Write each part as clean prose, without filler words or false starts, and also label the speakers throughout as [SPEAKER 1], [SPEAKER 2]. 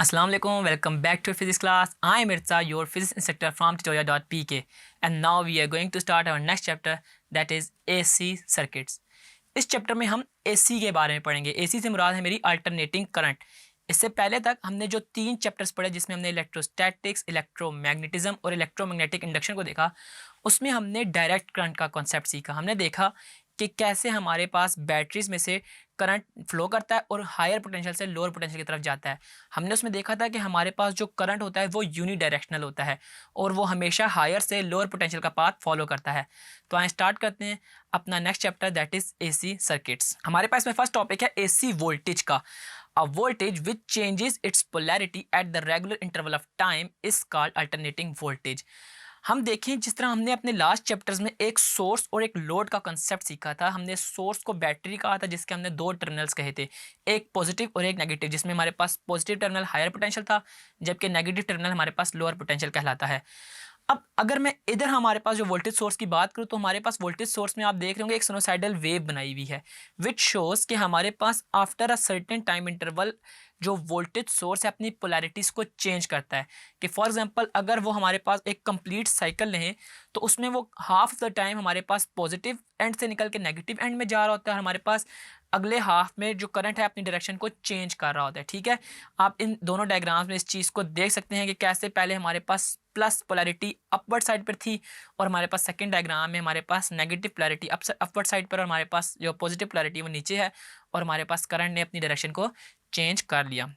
[SPEAKER 1] Assalamu alaikum, welcome back to physics class. I am Mirza, your physics instructor from tutorial.pk, and now we are going to start our next chapter, that is AC circuits. इस chapter में हम AC के बारे में पढ़ेंगे. AC से मुराद है मेरी अल्टरनेटिंग करंट. इससे पहले तक हमने जो 3 चैप्टर्स पढ़े जिसमें हमने इलेक्ट्रोस्टैटिक्स, इलेक्ट्रोमैग्नेटिज्म और इलेक्ट्रोमैग्नेटिक इंडक्शन को देखा, उसमें हमने डायरेक्ट करंट का कॉन्सेप्ट सीखा. हमने देखा कि कैसे हमारे पास बैटरीज में से करंट फ्लो करता है और हायर पोटेंशियल से लोअर पोटेंशियल की तरफ जाता है. हमने उसमें देखा था कि हमारे पास जो करंट होता है वो यूनी डायरेक्शनल होता है और वो हमेशा हायर से लोअर पोटेंशियल का पाथ फॉलो करता है. तो आए स्टार्ट करते हैं अपना next chapter, that is AC circuits. हमारे पास में फर्स्ट टॉपिक है एसी वोल्टेज का. A voltage which changes its polarity at the regular interval of time is called alternating voltage. हम देखें जिस तरह हमने अपने लास्ट चैप्टर्स में एक सोर्स और एक लोड का कंसेप्ट सीखा था. हमने सोर्स को बैटरी कहा था जिसके हमने 2 टर्मिनल्स कहे थे, एक पॉजिटिव और एक नेगेटिव, जिसमें हमारे पास पॉजिटिव टर्मिनल हायर पोटेंशियल था जबकि नेगेटिव टर्मिनल हमारे पास लोअर पोटेंशियल कहलाता है. अब अगर मैं इधर हमारे पास जो वोल्टेज सोर्स की बात करूं तो हमारे पास वोल्टेज सोर्स में आप देख रहे होंगे एक साइनोसाइडल वेव बनाई हुई है विच शोज कि हमारे पास after a certain time interval जो वोल्टेज सोर्स है अपनी पोलैरिटीज़ को चेंज करता है. कि फॉर एग्जांपल अगर वो हमारे पास एक कंप्लीट साइकिल लें तो उसमें वो हाफ द टाइम हमारे पास पॉजिटिव एंड से निकल के नेगेटिव एंड में जा रहा होता है, हमारे पास अगले हाफ में जो करंट है अपनी डायरेक्शन को चेंज कर रहा होता है. ठीक है, आप इन दोनों डायग्राम्स में इस चीज़ को देख सकते हैं कि कैसे पहले हमारे पास प्लस पोलैरिटी अपवर्ड साइड पर थी और हमारे पास सेकंड डायग्राम में हमारे पास नेगेटिव पोलैरिटी अपवर्ड साइड पर और हमारे पास जो पॉजिटिव पोलैरिटी वो नीचे है और हमारे पास करंट ने अपनी डायरेक्शन को चेंज कर लिया.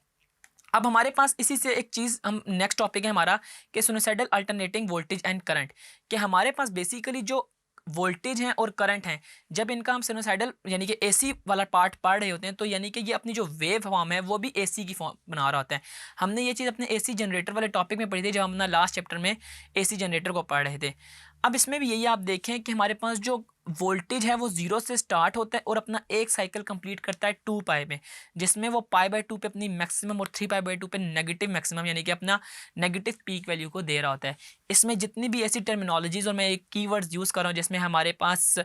[SPEAKER 1] अब हमारे पास इसी से एक चीज़ हम नेक्स्ट टॉपिक है हमारा कि sinusoidal alternating voltage and current. कि हमारे पास बेसिकली जो वोल्टेज हैं और करंट हैं जब इनका हम साइनोसाइडल यानी कि एसी वाला पार्ट पढ़ रहे होते हैं तो यानी कि ये अपनी जो वेव फॉर्म है वो भी एसी की फॉर्म बना रहा होता है. हमने ये चीज़ अपने एसी जनरेटर वाले टॉपिक में पढ़ी थी जब हम अपना लास्ट चैप्टर में एसी जनरेटर को पढ़ रहे थे. अब इसमें भी यही आप देखें कि हमारे पास जो वोल्टेज है वो 0 से स्टार्ट होता है और अपना एक साइकिल कंप्लीट करता है 2 पाई में, जिसमें वो पाई/2 पे अपनी मैक्सिमम और 3 पाई/2 पे नेगेटिव मैक्सिमम यानी कि अपना नेगेटिव पीक वैल्यू को दे रहा होता है. इसमें जितनी भी ऐसी टर्मिनोलॉजीज और मैं एक कीवर्ड्स यूज़ कर रहा हूँ जिसमें हमारे पास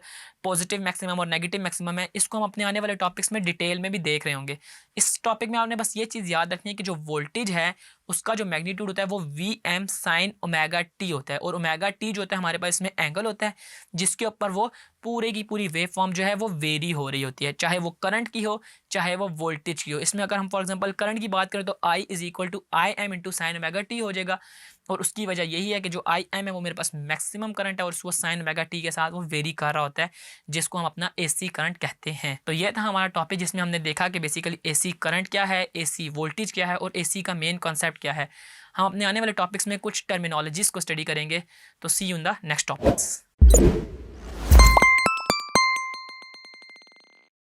[SPEAKER 1] पॉजिटिव मैक्सिमम और नेगेटिव मैक्सिमम है, इसको हम अपने आने वाले टॉपिक्स में डिटेल में भी देख रहे होंगे. इस टॉपिक में आपने बस ये चीज़ याद रखनी है कि जो वोल्टेज है उसका जो मैग्नीट्यूड होता है वो Vm sin ओमेगा टी होता है और ओमेगा टी जो होता है हमारे पास इसमें एंगल होता है जिसके ऊपर वो पूरे की पूरी वेव फॉर्म जो है वो वेरी हो रही होती है, चाहे वो करंट की हो चाहे वो वोल्टेज की हो. इसमें अगर हम फॉर एग्जांपल करंट की बात करें तो I is equal to I m into sine omega t हो जाएगा और उसकी वजह यही है कि जो आई एम है वो मेरे पास मैक्सिमम करंट है और उसको साइन ओमेगा टी के साथ वो वेरी कर रहा होता है जिसको हम अपना एसी करंट कहते हैं. तो ये था हमारा टॉपिक जिसमें हमने देखा कि बेसिकली एसी करंट क्या है, एसी वोल्टेज क्या है और एसी का मेन कॉन्सेप्ट क्या है. हम अपने आने वाले टॉपिक्स में कुछ टर्मिनोलॉजीज को स्टडी करेंगे. तो see you in the next topics.